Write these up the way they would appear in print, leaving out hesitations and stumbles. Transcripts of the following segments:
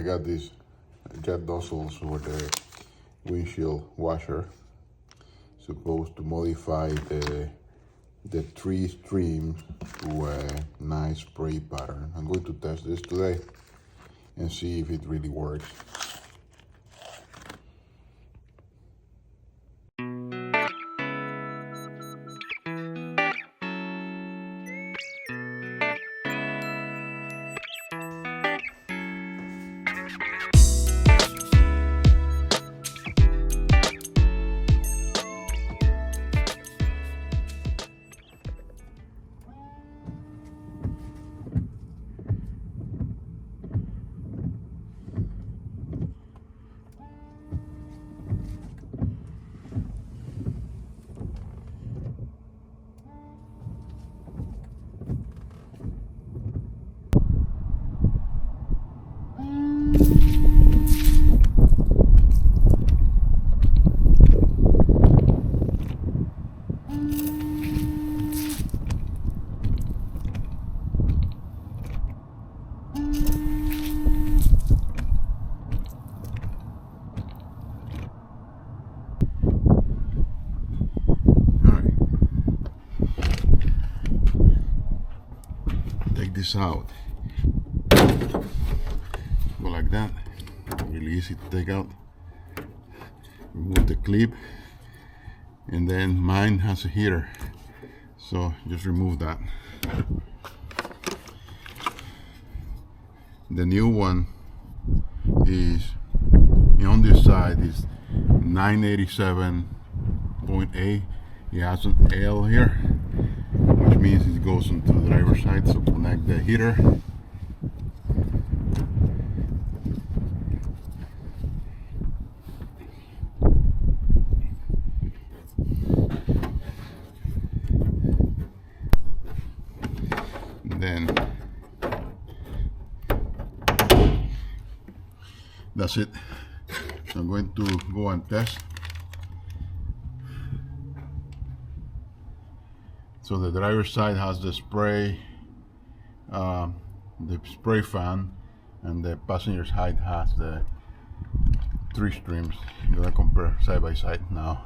I got these jet nozzles for the windshield washer, supposed to modify the three streams to a nice spray pattern. I'm going to test this today and see if it really works. Take this out. Go like that. Really easy to take out. Remove the clip, and then mine has a heater, so just remove that. The new one is on this side is 987.8. It has an L here, which means it goes into the driver's side, so connect the heater. Then that's it. I'm going to go and test. So the driver's side has the spray fan, and the passenger side has the three streams. I'm gonna compare side by side now.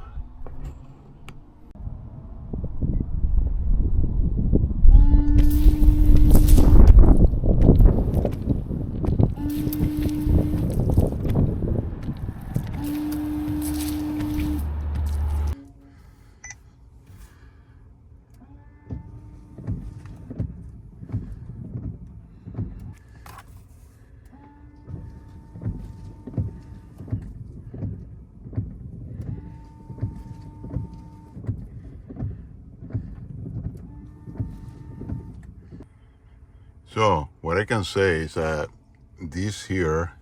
So what I can say is that this here,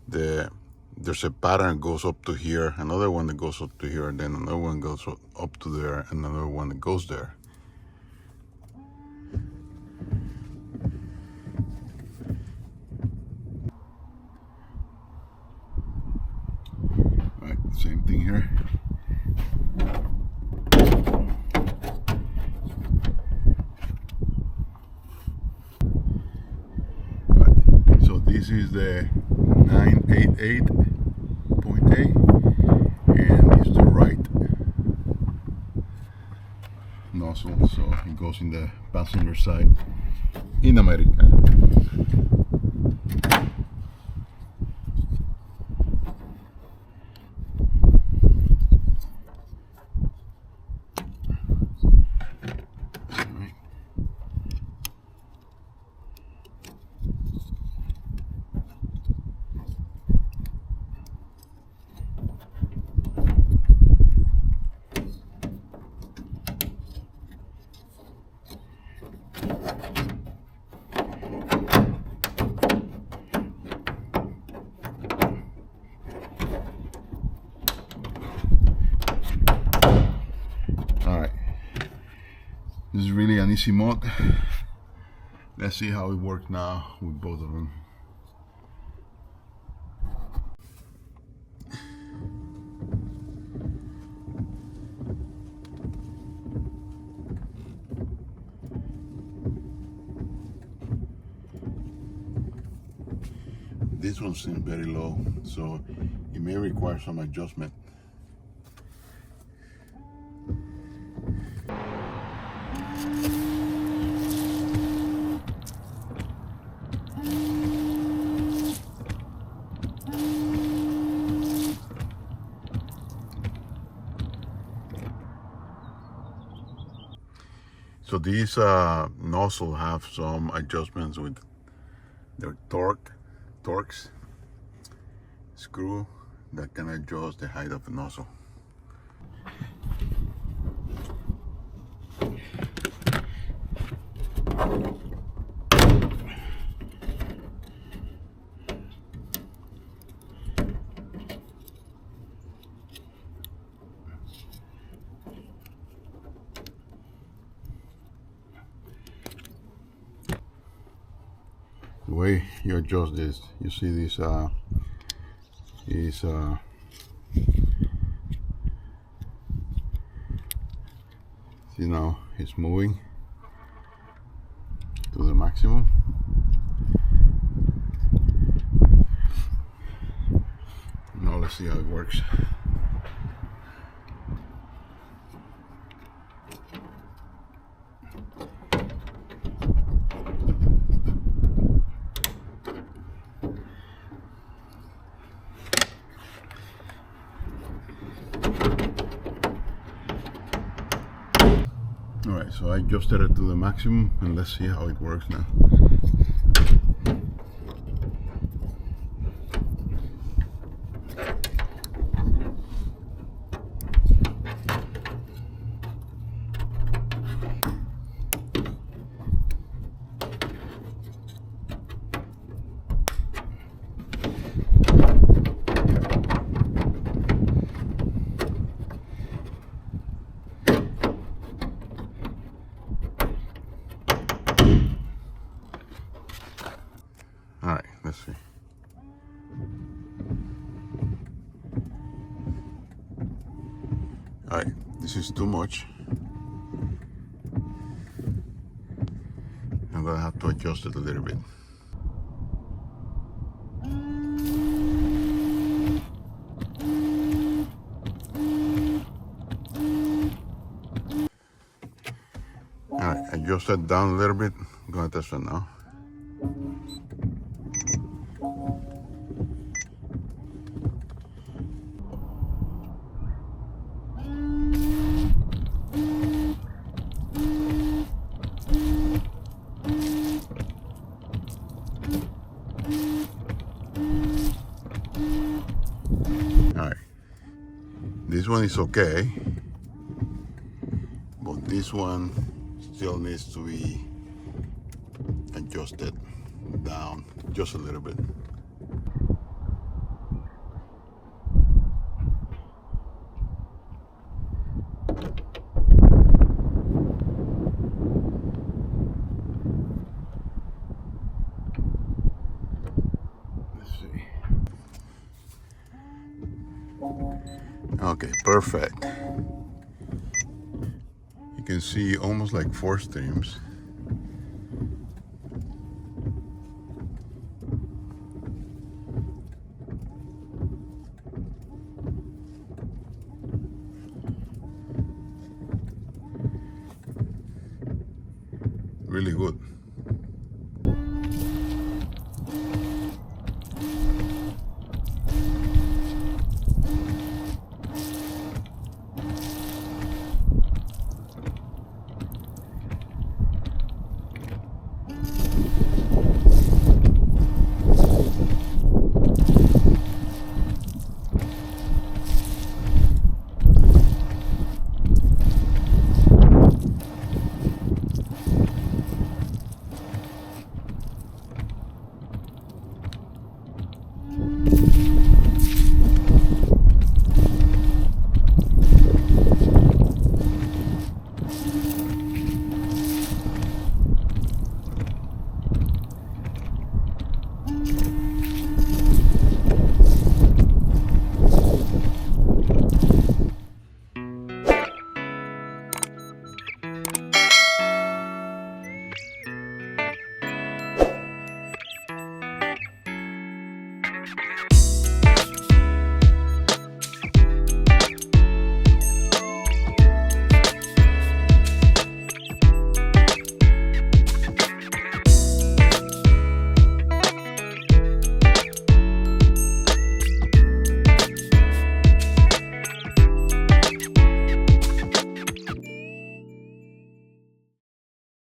there's a pattern that goes up to here, another one that goes up to here, and then another one goes up to there, and another one that goes there. Right, same thing here. This is the 988.8, and it's the right nozzle, so it goes in the passenger side in America. This is really an easy mod. Let's see how it works now with both of them. This one seems very low, so it may require some adjustment. So these nozzles have some adjustments with their torques screw that can adjust the height of the nozzle. The way you adjust this, you see this is see now it's moving to the maximum. Now let's see how it works. Alright, so I adjusted it to the maximum and let's see how it works now. Alright, let's see. Alright, this is too much. I'm gonna have to adjust it a little bit. Alright, adjust it down a little bit. I'm gonna test it now. Alright, this one is okay, but this one still needs to be adjusted down just a little bit. Okay, perfect. You can see almost like 4 streams. Really good.